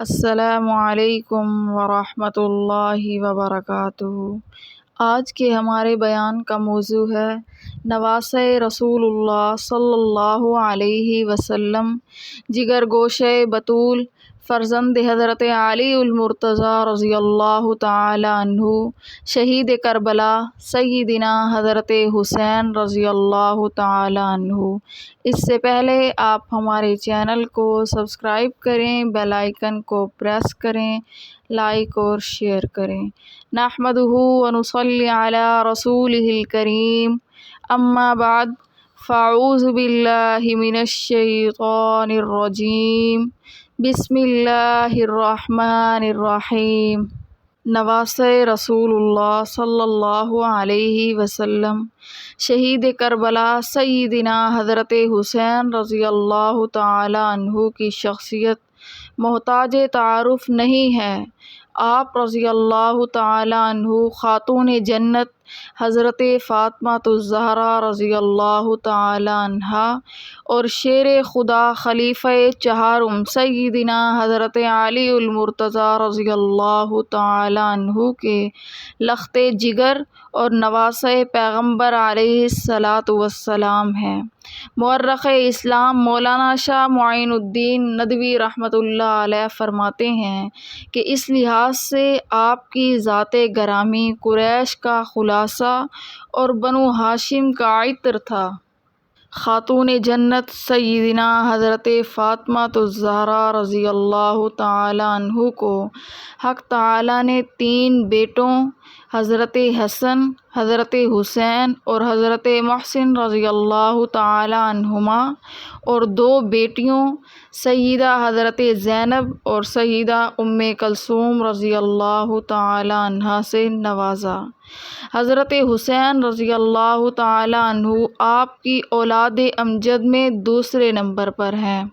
السلام علیکم ورحمۃ اللہ وبرکاتہ۔ آج کے ہمارے بیان کا موضوع ہے نواسۂ رسول اللہ صلی اللہ علیہ وسلم، جگر گوشہ بطول، فرزند حضرت علی المرتضیٰ رضی اللہ تعالی عنہ، شہید کربلا سیدنا حضرت حسین رضی اللہ تعالی عنہ۔ اس سے پہلے آپ ہمارے چینل کو سبسکرائب کریں، بیل آئیکن کو پریس کریں، لائک اور شیئر کریں۔ نحمدہ ونصلی علی رسولہ الکریم، اما بعد فاعوذ باللہ من الشیطان الرجیم، بسم اللہ الرحمن الرحیم۔ نواسۂ رسول اللہ صلی اللہ علیہ وسلم، شہید کربلا سیدنا حضرت حسین رضی اللہ تعالی عنہ کی شخصیت محتاج تعارف نہیں ہے۔ آپ رضی اللہ تعالی عنہ خاتون جنت حضرت فاطمۃ الزہرا رضی اللہ تعالی عنہا اور شیر خدا خلیفہ چہارم سیدنا حضرت علی المرتضیٰ رضی اللہ تعالی عنہ کے لخت جگر اور نواسۂ پیغمبر علیہ السلام ہیں۔ مورخ اسلام مولانا شاہ معین الدین ندوی رحمۃ اللہ علیہ فرماتے ہیں کہ اس لحاظ سے آپ کی ذات گرامی قریش کا خلاصہ اور بنو ہاشم کا عطر تھا۔ خاتون جنت سیدنا حضرت فاطمۃ الزہرا رضی اللہ تعالی عنہ کو حق تعالی نے 3 بیٹوں حضرت حسن، حضرت حسین اور حضرت محسن رضی اللہ تعالی عنہما اور 2 بیٹیوں سیدہ حضرت زینب اور سیدہ ام کلثوم رضی اللہ تعالی عنہا سے نوازا۔ حضرت حسین رضی اللہ تعالی عنہ آپ کی اولاد امجد میں دوسرے نمبر پر ہیں۔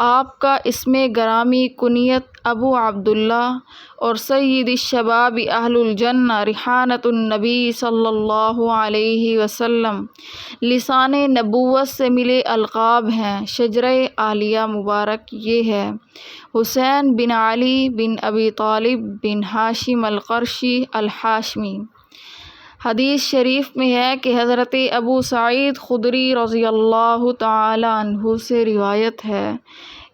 آپ کا اسم گرامی کنیت ابو عبداللہ اور سید الشباب اہل الجنہ ریحانۃ النبی صلی اللہ علیہ وسلم لسان نبوت سے ملے القاب ہیں۔ شجرہ عالیہ مبارک یہ ہے: حسین بن علی بن ابی طالب بن ہاشم القرشی الہاشمی۔ حدیث شریف میں ہے کہ حضرت ابو سعید خدری رضی اللہ تعالی عنہ سے روایت ہے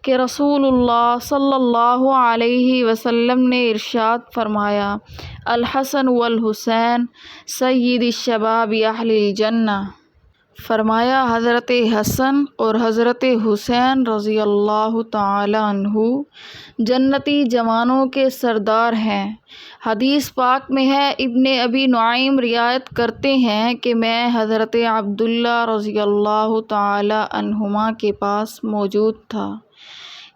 کہ رسول اللہ صلی اللہ علیہ وسلم نے ارشاد فرمایا: الحسن والحسین سید الشباب اہل الجنہ۔ فرمایا حضرت حسن اور حضرت حسین رضی اللہ تعالی عنہ جنتی جوانوں کے سردار ہیں۔ حدیث پاک میں ہے، ابن ابی نعیم روایت کرتے ہیں کہ میں حضرت عبداللہ رضی اللہ تعالی عنہما کے پاس موجود تھا۔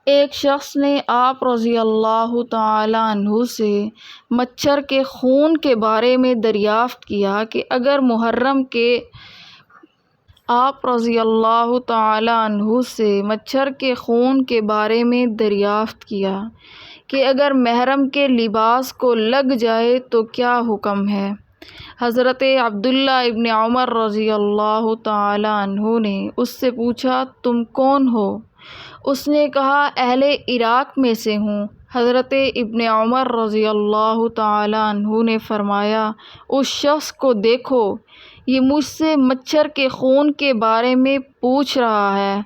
ایک شخص نے آپ رضی اللہ تعالی عنہ سے مچھر کے خون کے بارے میں دریافت کیا کہ اگر محرم کے آپ رضی اللہ تعالی عنہ سے مچھر کے خون کے بارے میں دریافت کیا کہ اگر محرم کے لباس کو لگ جائے تو کیا حکم ہے؟ حضرت عبداللہ ابن عمر رضی اللہ تعالی عنہ نے اس سے پوچھا، تم کون ہو؟ اس نے کہا، اہل عراق میں سے ہوں۔ حضرت ابن عمر رضی اللہ تعالی عنہ نے فرمایا، اس شخص کو دیکھو، یہ مجھ سے مچھر کے خون کے بارے میں پوچھ رہا ہے،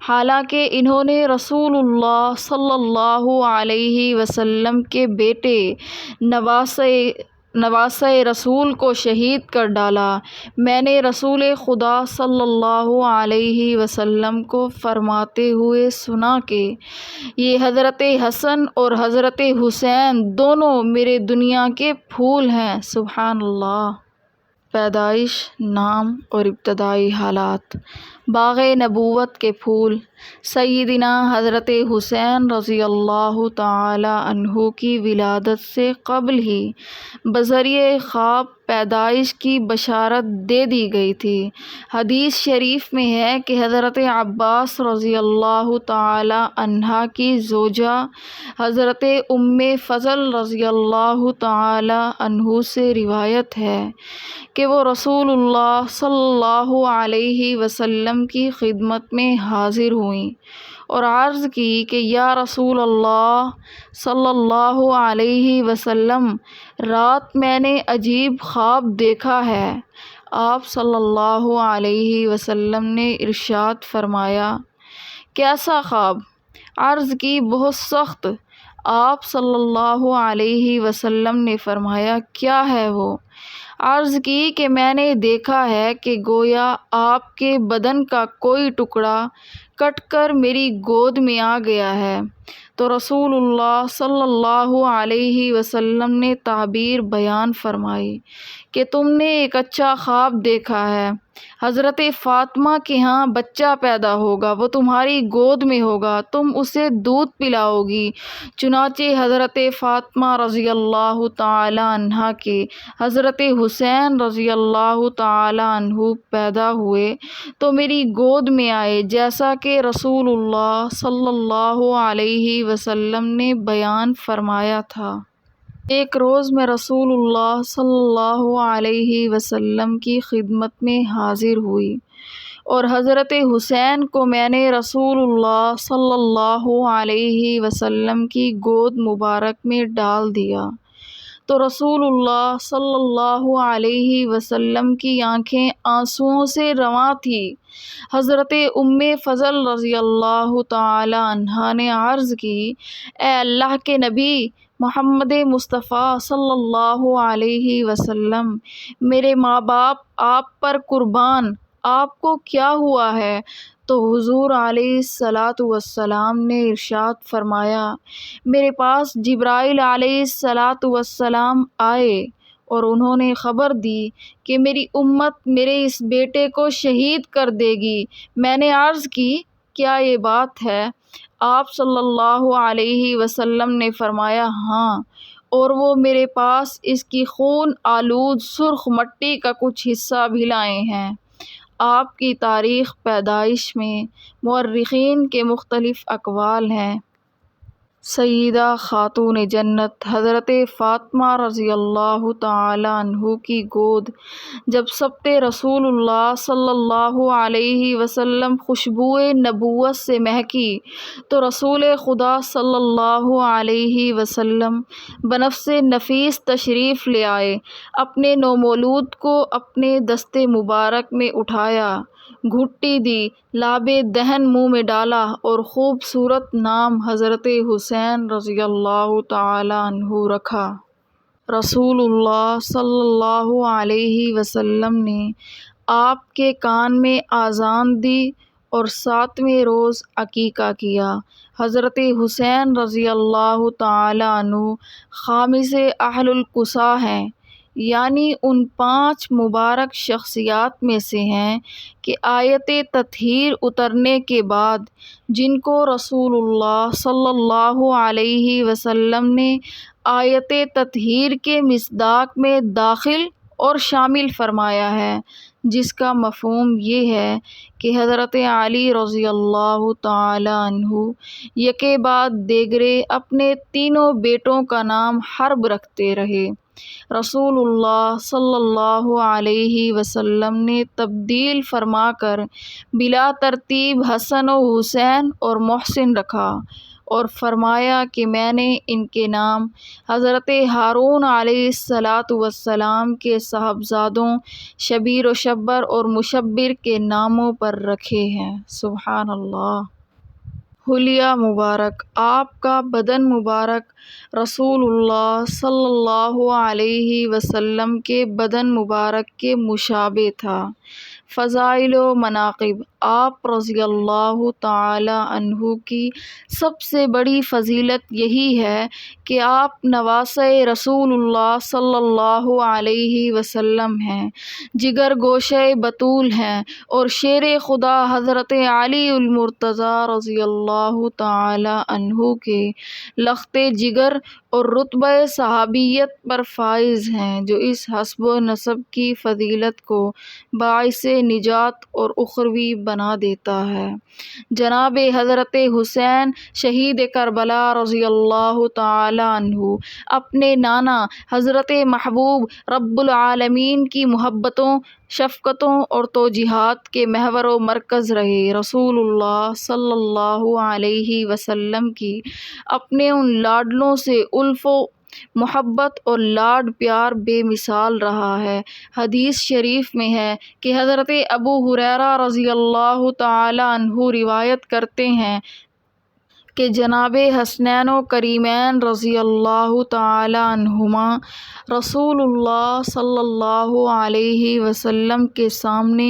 حالانکہ انہوں نے رسول اللہ صلی اللہ علیہ وسلم کے بیٹے نواسۂ رسول کو شہید کر ڈالا۔ میں نے رسول خدا صلی اللہ علیہ وسلم کو فرماتے ہوئے سنا کہ یہ حضرت حسن اور حضرت حسین دونوں میرے دنیا کے پھول ہیں۔ سبحان اللہ۔ پیدائش، نام اور ابتدائی حالات۔ باغ نبوت کے پھول سیدنا حضرت حسین رضی اللہ تعالی عنہ کی ولادت سے قبل ہی بذریعہ خواب پیدائش کی بشارت دے دی گئی تھی۔ حدیث شریف میں ہے کہ حضرت عباس رضی اللہ تعالی عنہا کی زوجہ حضرت ام فضل رضی اللہ تعالی عنہ سے روایت ہے کہ وہ رسول اللہ صلی اللہ علیہ وسلم کی خدمت میں حاضر ہوئیں اور عرض کی کہ یا رسول اللہ صلی اللہ علیہ وسلم، رات میں نے عجیب خواب دیکھا ہے۔ آپ صلی اللہ علیہ وسلم نے ارشاد فرمایا، کیسا خواب؟ عرض کی، بہت سخت۔ آپ صلی اللہ علیہ وسلم نے فرمایا، کیا ہے وہ؟ عرض کی کہ میں نے دیکھا ہے کہ گویا آپ کے بدن کا کوئی ٹکڑا کٹ کر میری گود میں آ گیا ہے۔ تو رسول اللہ صلی اللہ علیہ وسلم نے تعبیر بیان فرمائی کہ تم نے ایک اچھا خواب دیکھا ہے۔ حضرت فاطمہ کے ہاں بچہ پیدا ہوگا، وہ تمہاری گود میں ہوگا، تم اسے دودھ پلاؤ گی۔ چنانچہ حضرت فاطمہ رضی اللہ تعالی عنہا کے حضرت حسین رضی اللہ تعالی عنہ پیدا ہوئے تو میری گود میں آئے، جیسا کہ رسول اللہ صلی اللہ علیہ وسلم نے بیان فرمایا تھا۔ ایک روز میں رسول اللہ صلی اللہ علیہ وسلم کی خدمت میں حاضر ہوئی اور حضرت حسین کو میں نے رسول اللہ صلی اللہ علیہ وسلم کی گود مبارک میں ڈال دیا تو رسول اللہ صلی اللہ علیہ وسلم کی آنکھیں آنسوؤں سے رواں تھیں۔ حضرت ام فضل رضی اللہ تعالی عنہا نے عرض کی، اے اللہ کے نبی محمد مصطفیٰ صلی اللہ علیہ وسلم، میرے ماں باپ آپ پر قربان، آپ کو کیا ہوا ہے؟ تو حضور علیہ الصلاۃ والسلام نے ارشاد فرمایا، میرے پاس جبرائیل علیہ الصلاۃ والسلام آئے اور انہوں نے خبر دی کہ میری امت میرے اس بیٹے کو شہید کر دے گی۔ میں نے عرض کی، کیا یہ بات ہے؟ آپ صلی اللہ علیہ وسلم نے فرمایا، ہاں، اور وہ میرے پاس اس کی خون آلود سرخ مٹی کا کچھ حصہ بھی لائے ہیں۔ آپ کی تاریخ پیدائش میں مورخین کے مختلف اقوال ہیں۔ سیدہ خاتون جنت حضرت فاطمہ رضی اللہ تعالی عنہ کی گود جب سبط رسول اللہ صلی اللہ علیہ وسلم خوشبوئے نبوت سے مہکی تو رسول خدا صلی اللہ علیہ وسلم بنفس نفیس تشریف لے آئے، اپنے نومولود کو اپنے دست مبارک میں اٹھایا، گھٹی دی، لعاب دہن منہ میں ڈالا اور خوبصورت نام حضرت حسین رضی اللہ تعالی عنہ رکھا۔ رسول اللہ صلی اللہ علیہ وسلم نے آپ کے کان میں اذان دی اور 7ویں روز عقیقہ کیا۔ حضرت حسین رضی اللہ تعالی عنہ خامس اہل الکسا ہیں، یعنی ان 5 مبارک شخصیات میں سے ہیں کہ آیت تطہیر اترنے کے بعد جن کو رسول اللہ صلی اللہ علیہ وسلم نے آیت تطہیر کے مصداق میں داخل اور شامل فرمایا ہے، جس کا مفہوم یہ ہے کہ حضرت علی رضی اللہ تعالی عنہ یکے بعد دیگرے اپنے تینوں بیٹوں کا نام حرب رکھتے رہے۔ رسول اللہ صلی اللہ علیہ وسلم نے تبدیل فرما کر بلا ترتیب حسن و حسین اور محسن رکھا اور فرمایا کہ میں نے ان کے نام حضرت ہارون علیہ الصلاۃ والسلام کے صاحبزادوں شبیر و شبر اور مشبر کے ناموں پر رکھے ہیں۔ سبحان اللہ۔ حلیہ مبارک، آپ کا بدن مبارک رسول اللہ صلی اللہ علیہ وسلم کے بدن مبارک کے مشابہ تھا۔ فضائل و مناقب، آپ رضی اللہ تعالی عنہ کی سب سے بڑی فضیلت یہی ہے کہ آپ نواسۂ رسول اللہ صلی اللہ علیہ وسلم ہیں، جگر گوشۂ بطول ہیں اور شیر خدا حضرت علی المرتضیٰ رضی اللہ تعالی عنہ کے لخت جگر اور رتبہ صحابیت پر فائز ہیں، جو اس حسب و نسب کی فضیلت کو باعث نجات اور اخروی بنا دیتا ہے۔ جناب حضرت حسین شہید کربلا رضی اللہ تعالی عنہ اپنے نانا حضرت محبوب رب العالمین کی محبتوں، شفقتوں اور توجیہات کے محور و مرکز رہے۔ رسول اللہ صلی اللہ علیہ وسلم کی اپنے ان لاڈلوں سے الف و محبت اور لاڈ پیار بے مثال رہا ہے۔ حدیث شریف میں ہے کہ حضرت ابو ہریرہ رضی اللہ تعالی عنہ روایت کرتے ہیں کہ جناب حسنین و کریمین رضی اللہ تعالی عنہما رسول اللہ صلی اللہ علیہ وسلم کے سامنے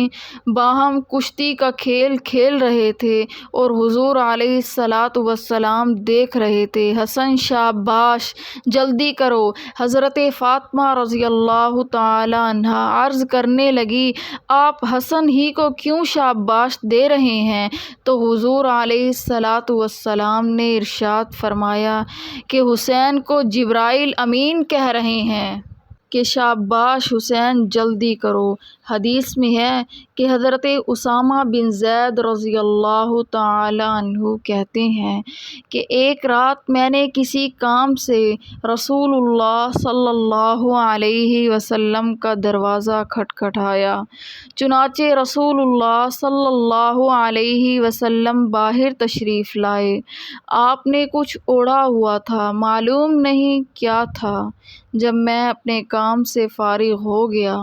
باہم کشتی کا کھیل کھیل رہے تھے اور حضور علیہ الصلاۃ والسلام دیکھ رہے تھے۔ حسن شاباش، جلدی کرو۔ حضرت فاطمہ رضی اللہ تعالی عنہا عرض کرنے لگی، آپ حسن ہی کو کیوں شاباش دے رہے ہیں؟ تو حضور علیہ الصلاۃ والسلام نے ارشاد فرمایا کہ حسین کو جبرائیل امین کہہ رہے ہیں کہ شاباش حسین، جلدی کرو۔ حدیث میں ہے کہ حضرت اسامہ بن زید رضی اللہ تعالی عنہ کہتے ہیں کہ ایک رات میں نے کسی کام سے رسول اللہ صلی اللہ علیہ وسلم کا دروازہ کھٹکھٹایا، چنانچہ رسول اللہ صلی اللہ علیہ وسلم باہر تشریف لائے۔ آپ نے کچھ اوڑھا ہوا تھا، معلوم نہیں کیا تھا۔ جب میں اپنے کام سے فارغ ہو گیا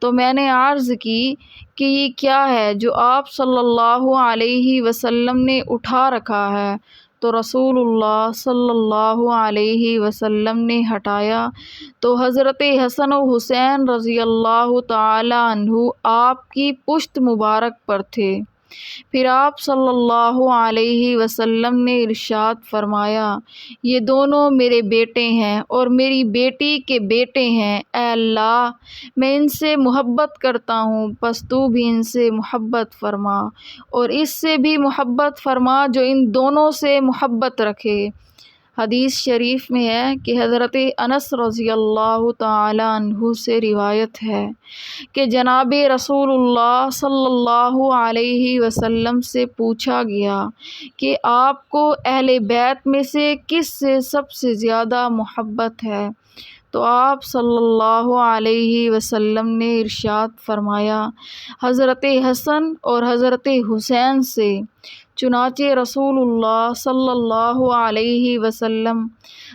تو میں نے عرض کی کہ یہ کیا ہے جو آپ صلی اللہ علیہ وسلم نے اٹھا رکھا ہے؟ تو رسول اللہ صلی اللہ علیہ وسلم نے ہٹایا تو حضرت حسن و حسین رضی اللہ تعالی عنہ آپ کی پشت مبارک پر تھے۔ پھر آپ صلی اللہ علیہ وسلم نے ارشاد فرمایا، یہ دونوں میرے بیٹے ہیں اور میری بیٹی کے بیٹے ہیں۔ اے اللہ، میں ان سے محبت کرتا ہوں، پس تو بھی ان سے محبت فرما اور اس سے بھی محبت فرما جو ان دونوں سے محبت رکھے۔ حدیث شریف میں ہے کہ حضرت انس رضی اللہ تعالی عنہ سے روایت ہے کہ جناب رسول اللہ صلی اللہ علیہ وسلم سے پوچھا گیا کہ آپ کو اہل بیت میں سے کس سے سب سے زیادہ محبت ہے؟ تو آپ صلی اللہ علیہ وسلم نے ارشاد فرمایا، حضرت حسن اور حضرت حسین سے۔ چنانچہ رسول اللہ صلی اللہ علیہ وسلم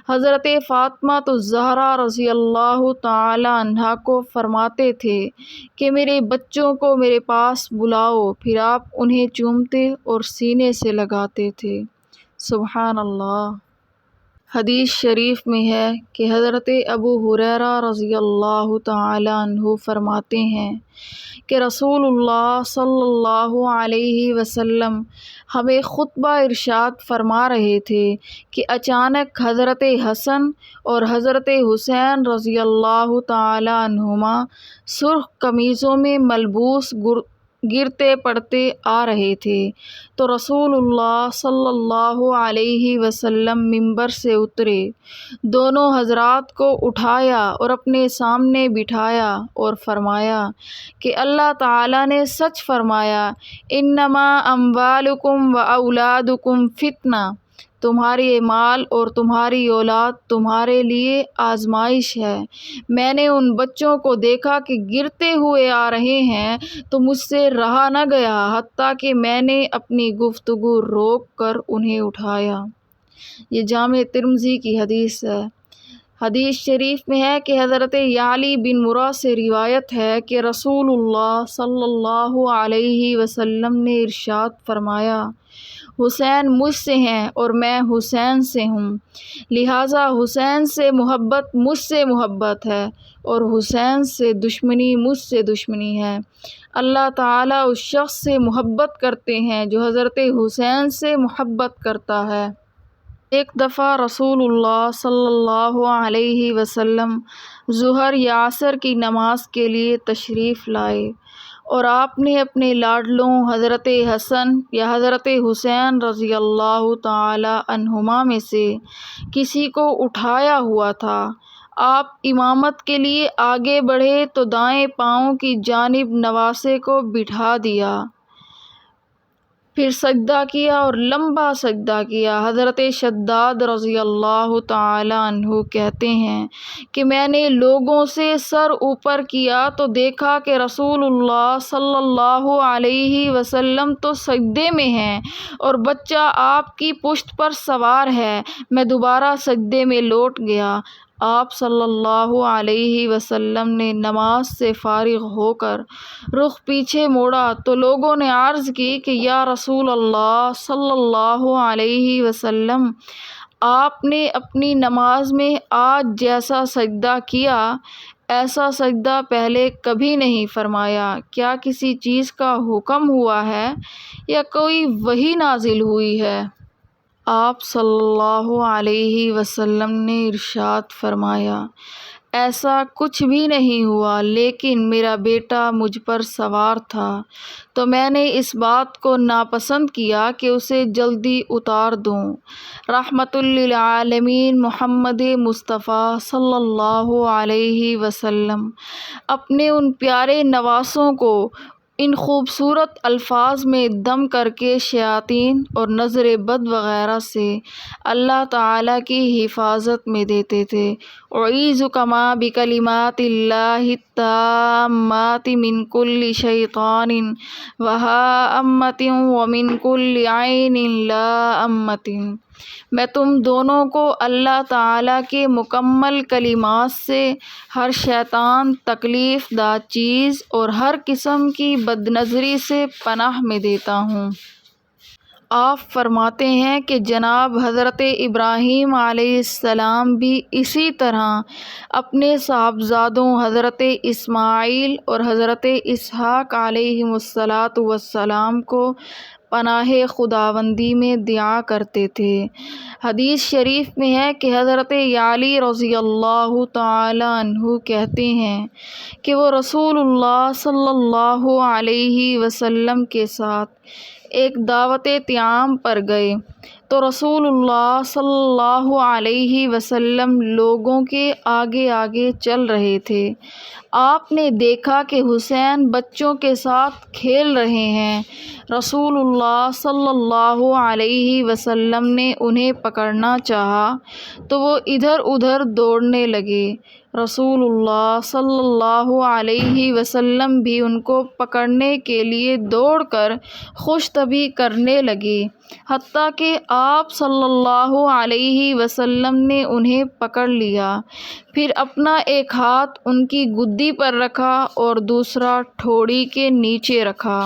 حضرت فاطمہ الزہرا رضی اللہ تعالی عنہا کو فرماتے تھے کہ میرے بچوں کو میرے پاس بلاؤ، پھر آپ انہیں چومتے اور سینے سے لگاتے تھے۔ سبحان اللہ۔ حدیث شریف میں ہے کہ حضرت ابو ہریرہ رضی اللہ تعالی عنہ فرماتے ہیں کہ رسول اللہ صلی اللہ علیہ وسلم ہمیں خطبہ ارشاد فرما رہے تھے کہ اچانک حضرت حسن اور حضرت حسین رضی اللہ تعالی عنہما سرخ قمیصوں میں ملبوس گرتے پڑتے آ رہے تھے، تو رسول اللہ صلی اللہ علیہ وسلم ممبر سے اترے، دونوں حضرات کو اٹھایا اور اپنے سامنے بٹھایا اور فرمایا کہ اللہ تعالیٰ نے سچ فرمایا، انما اموالکم و اولادکم فتنہ، تمہارے مال اور تمہاری اولاد تمہارے لیے آزمائش ہے۔ میں نے ان بچوں کو دیکھا کہ گرتے ہوئے آ رہے ہیں تو مجھ سے رہا نہ گیا، حتیٰ کہ میں نے اپنی گفتگو روک کر انہیں اٹھایا۔ یہ جامع ترمذی کی حدیث ہے۔ حدیث شریف میں ہے کہ حضرت یعلی بن مرہ سے روایت ہے کہ رسول اللہ صلی اللہ علیہ وسلم نے ارشاد فرمایا، حسین مجھ سے ہیں اور میں حسین سے ہوں، لہٰذا حسین سے محبت مجھ سے محبت ہے اور حسین سے دشمنی مجھ سے دشمنی ہے۔ اللہ تعالیٰ اس شخص سے محبت کرتے ہیں جو حضرت حسین سے محبت کرتا ہے۔ ایک دفعہ رسول اللہ صلی اللہ علیہ وسلم ظہر یا عصر کی نماز کے لیے تشریف لائے اور آپ نے اپنے لاڈلوں حضرت حسن یا حضرت حسین رضی اللہ تعالی عنہما میں سے کسی کو اٹھایا ہوا تھا۔ آپ امامت کے لیے آگے بڑھے تو دائیں پاؤں کی جانب نواسے کو بٹھا دیا، پھر سجدہ کیا اور لمبا سجدہ کیا۔ حضرت شداد رضی اللہ تعالی عنہ کہتے ہیں کہ میں نے لوگوں سے سر اوپر کیا تو دیکھا کہ رسول اللہ صلی اللہ علیہ وسلم تو سجدے میں ہیں اور بچہ آپ کی پشت پر سوار ہے۔ میں دوبارہ سجدے میں لوٹ گیا۔ آپ صلی اللہ علیہ وسلم نے نماز سے فارغ ہو کر رخ پیچھے موڑا تو لوگوں نے عرض کی کہ یا رسول اللہ صلی اللہ علیہ وسلم، آپ نے اپنی نماز میں آج جیسا سجدہ کیا ایسا سجدہ پہلے کبھی نہیں فرمایا، کیا کسی چیز کا حکم ہوا ہے یا کوئی وحی نازل ہوئی ہے؟ آپ صلی اللہ علیہ وسلم نے ارشاد فرمایا، ایسا کچھ بھی نہیں ہوا، لیکن میرا بیٹا مجھ پر سوار تھا تو میں نے اس بات کو ناپسند کیا کہ اسے جلدی اتار دوں۔ رحمت للعالمین محمد مصطفیٰ صلی اللہ علیہ وسلم اپنے ان پیارے نواسوں کو ان خوبصورت الفاظ میں دم کر کے شیاطین اور نظر بد وغیرہ سے اللہ تعالیٰ کی حفاظت میں دیتے تھے۔ اعیذک ما بکلمات اللہ التامات من کل شیطان وہامۃ ومن کل عین لامۃ۔ میں تم دونوں کو اللہ تعالیٰ کے مکمل کلمات سے ہر شیطان، تکلیف دہ چیز اور ہر قسم کی بد نظری سے پناہ میں دیتا ہوں۔ آپ فرماتے ہیں کہ جناب حضرت ابراہیم علیہ السلام بھی اسی طرح اپنے صاحبزادوں حضرت اسماعیل اور حضرت اسحاق علیہم السلام کو پناہ خداوندی میں دعا کرتے تھے۔ حدیث شریف میں ہے کہ حضرت علی رضی اللہ تعالی عنہ کہتے ہیں کہ وہ رسول اللہ صلی اللہ علیہ وسلم کے ساتھ ایک دعوت طعام پر گئے تو رسول اللہ صلی اللہ علیہ وسلم لوگوں کے آگے آگے چل رہے تھے۔ آپ نے دیکھا کہ حسین بچوں کے ساتھ کھیل رہے ہیں۔ رسول اللہ صلی اللہ علیہ وسلم نے انہیں پکڑنا چاہا تو وہ ادھر ادھر دوڑنے لگے۔ رسول اللہ صلی اللہ علیہ وسلم بھی ان کو پکڑنے کے لیے دوڑ کر خوش طبع کرنے لگے، حتیٰ کہ آپ صلی اللہ علیہ وسلم نے انہیں پکڑ لیا، پھر اپنا ایک ہاتھ ان کی گدی پر رکھا اور دوسرا ٹھوڑی کے نیچے رکھا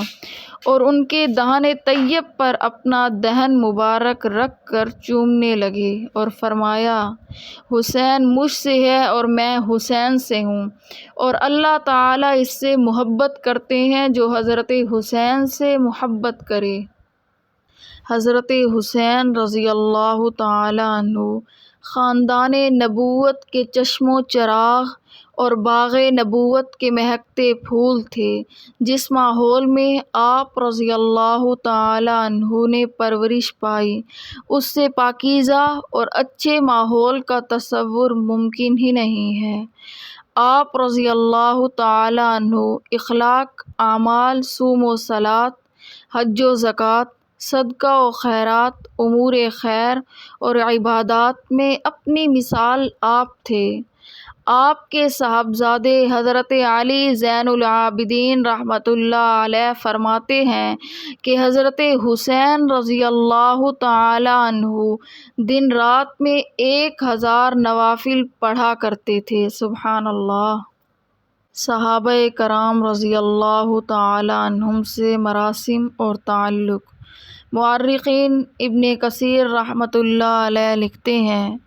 اور ان کے دہن طیب پر اپنا دہن مبارک رکھ کر چومنے لگے اور فرمایا، حسین مجھ سے ہے اور میں حسین سے ہوں، اور اللہ تعالیٰ اس سے محبت کرتے ہیں جو حضرت حسین سے محبت کرے۔ حضرت حسین رضی اللہ تعالی عنہ خاندان نبوت کے چشم و چراغ اور باغ نبوت کے مہکتے پھول تھے۔ جس ماحول میں آپ رضی اللہ تعالی عنہ نے پرورش پائی، اس سے پاکیزہ اور اچھے ماحول کا تصور ممکن ہی نہیں ہے۔ آپ رضی اللہ تعالی عنہ اخلاق، اعمال، صوم و صلاۃ، حج و زکوٰۃ، صدقہ و خیرات، امور خیر اور عبادات میں اپنی مثال آپ تھے۔ آپ کے صاحبزادے حضرت علی زین العابدین رحمۃ اللہ علیہ فرماتے ہیں کہ حضرت حسین رضی اللہ تعالی عنہ دن رات میں 1000 نوافل پڑھا کرتے تھے۔ سبحان اللہ۔ صحابہ کرام رضی اللہ تعالی عنہم سے مراسم اور تعلق۔ مورخین ابن کثیر رحمۃ اللہ علیہ لکھتے ہیں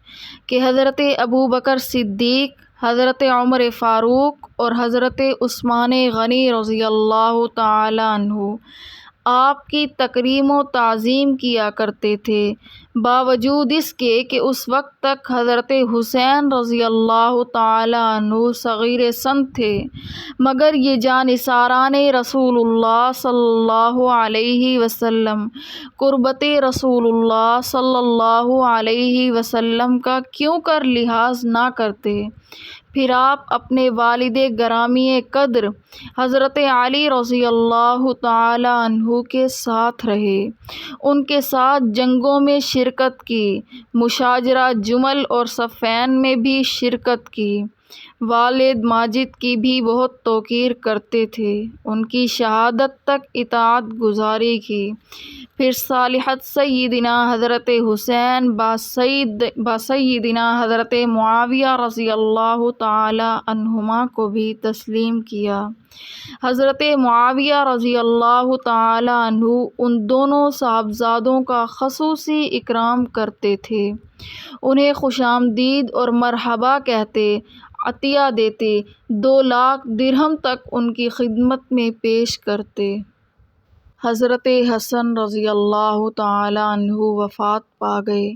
کہ حضرت ابوبکر صدیق، حضرت عمر فاروق اور حضرت عثمان غنی رضی اللہ تعالی عنہ آپ کی تکریم و تعظیم کیا کرتے تھے۔ باوجود اس کے کہ اس وقت تک حضرت حسین رضی اللہ تعالیٰ عنہ صغیر سن تھے، مگر یہ جانثاران رسول اللہ صلی اللہ علیہ وسلم قربت رسول اللہ صلی اللہ علیہ وسلم کا کیوں کر لحاظ نہ کرتے؟ پھر آپ اپنے والد گرامی قدر حضرت علی رضی اللہ تعالی عنہ کے ساتھ رہے، ان کے ساتھ جنگوں میں شرکت کی، مشاجرہ جمل اور صفین میں بھی شرکت کی، والد ماجد کی بھی بہت توقیر کرتے تھے، ان کی شہادت تک اطاعت گزاری کی، پھر صالحت سیدنا حضرت حسین با سیدنا حضرت معاویہ رضی اللہ تعالی عنہما کو بھی تسلیم کیا۔ حضرت معاویہ رضی اللہ تعالی عنہ ان دونوں صاحبزادوں کا خصوصی اکرام کرتے تھے، انہیں خوش آمدید اور مرحبا کہتے، عطیہ دیتے، 2 لاکھ درہم تک ان کی خدمت میں پیش کرتے۔ حضرت حسن رضی اللہ تعالی عنہ وفات پا گئے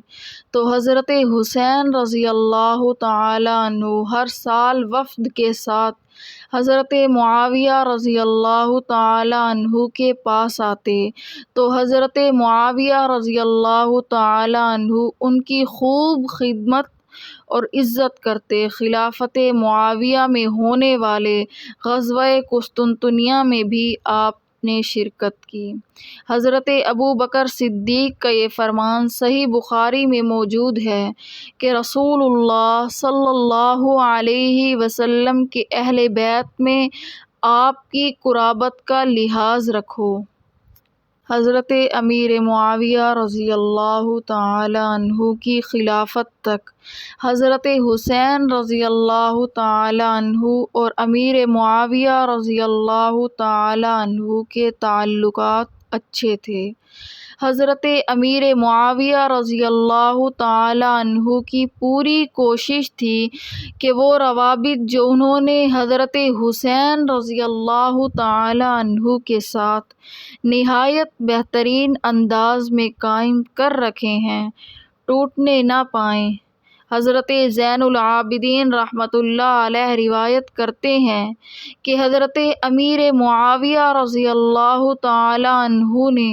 تو حضرت حسین رضی اللہ تعالی عنہ ہر سال وفد کے ساتھ حضرت معاویہ رضی اللہ تعالی عنہ کے پاس آتے تو حضرت معاویہ رضی اللہ تعالی عنہ ان کی خوب خدمت اور عزت کرتے۔ خلافت معاویہ میں ہونے والے غزوہ قسطنطنیہ میں بھی آپ نے شرکت کی۔ حضرت ابو بکر صدیق کا یہ فرمان صحیح بخاری میں موجود ہے کہ رسول اللہ صلی اللہ علیہ وسلم کے اہل بیت میں آپ کی قرابت کا لحاظ رکھو۔ حضرت امیر معاویہ رضی اللہ تعالی عنہ کی خلافت تک حضرت حسین رضی اللہ تعالی عنہ اور امیر معاویہ رضی اللہ تعالی عنہ کے تعلقات اچھے تھے۔ حضرت امیر معاویہ رضی اللہ تعالی عنہ کی پوری کوشش تھی کہ وہ روابط جو انہوں نے حضرت حسین رضی اللہ تعالی عنہ کے ساتھ نہایت بہترین انداز میں قائم کر رکھے ہیں، ٹوٹنے نہ پائیں۔ حضرت زین العابدین رحمۃ اللہ علیہ روایت کرتے ہیں کہ حضرت امیر معاویہ رضی اللہ تعالی عنہ نے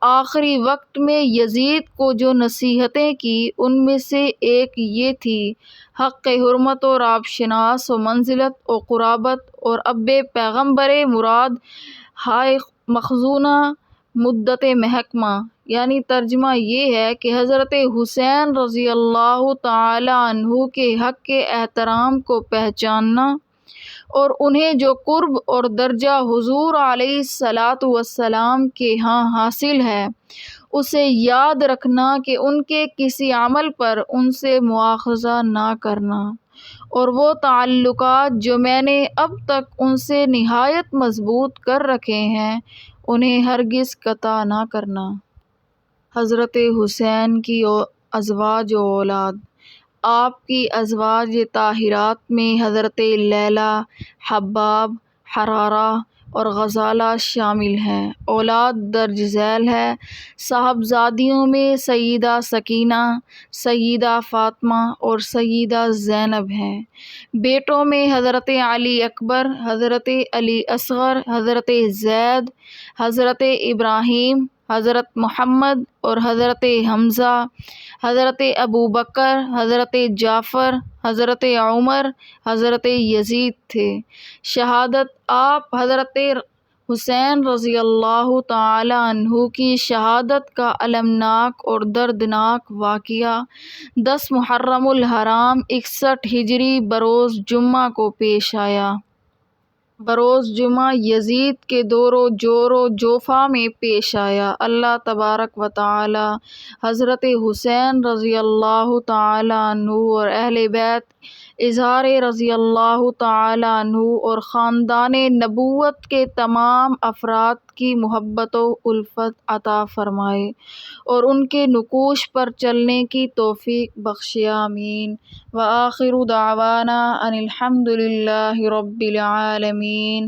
آخری وقت میں یزید کو جو نصیحتیں کی ان میں سے ایک یہ تھی: حق حرمت اور آب شناس و منزلت و قرابت اور اب پیغمبر مراد ہائے مخزونہ مدت محکمہ، یعنی ترجمہ یہ ہے کہ حضرت حسین رضی اللہ تعالی عنہ کے حق کے احترام کو پہچاننا اور انہیں جو قرب اور درجہ حضور علیہ الصلاۃ والسلام کے ہاں حاصل ہے اسے یاد رکھنا کہ ان کے کسی عمل پر ان سے مواخذہ نہ کرنا، اور وہ تعلقات جو میں نے اب تک ان سے نہایت مضبوط کر رکھے ہیں انہیں ہرگز قطع نہ کرنا۔ حضرت حسین کی ازواج و اولاد۔ آپ کی ازواج طاہرات میں حضرت لیلی، حباب، حرارہ اور غزالہ شامل ہیں۔ اولاد درج ذیل ہے: صاحبزادیوں میں سیدہ سکینہ، سیدہ فاطمہ اور سیدہ زینب ہیں۔ بیٹوں میں حضرت علی اکبر، حضرت علی اصغر، حضرت زید، حضرت ابراہیم، حضرت محمد اور حضرت حمزہ، حضرت ابوبکر، حضرت جعفر، حضرت عمر، حضرت یزید تھے۔ شہادت آپ حضرت حسین رضی اللہ تعالی عنہ کی شہادت کا المناک اور دردناک واقعہ 10 محرم الحرام 61 ہجری بروز جمعہ کو پیش آیا۔ بروز جمعہ یزید کے دور و جور و جوفا میں پیش آیا۔ اللہ تبارک و تعالی حضرت حسین رضی اللہ تعالی عنہ اور اہل بیت اظہار رضی اللہ تعالی عنہ اور خاندان نبوت کے تمام افراد کی محبت و الفت عطا فرمائے اور ان کے نقوش پر چلنے کی توفیق بخشے، آمین۔ وآخر دعوانا ان الحمد للہ رب العالمین۔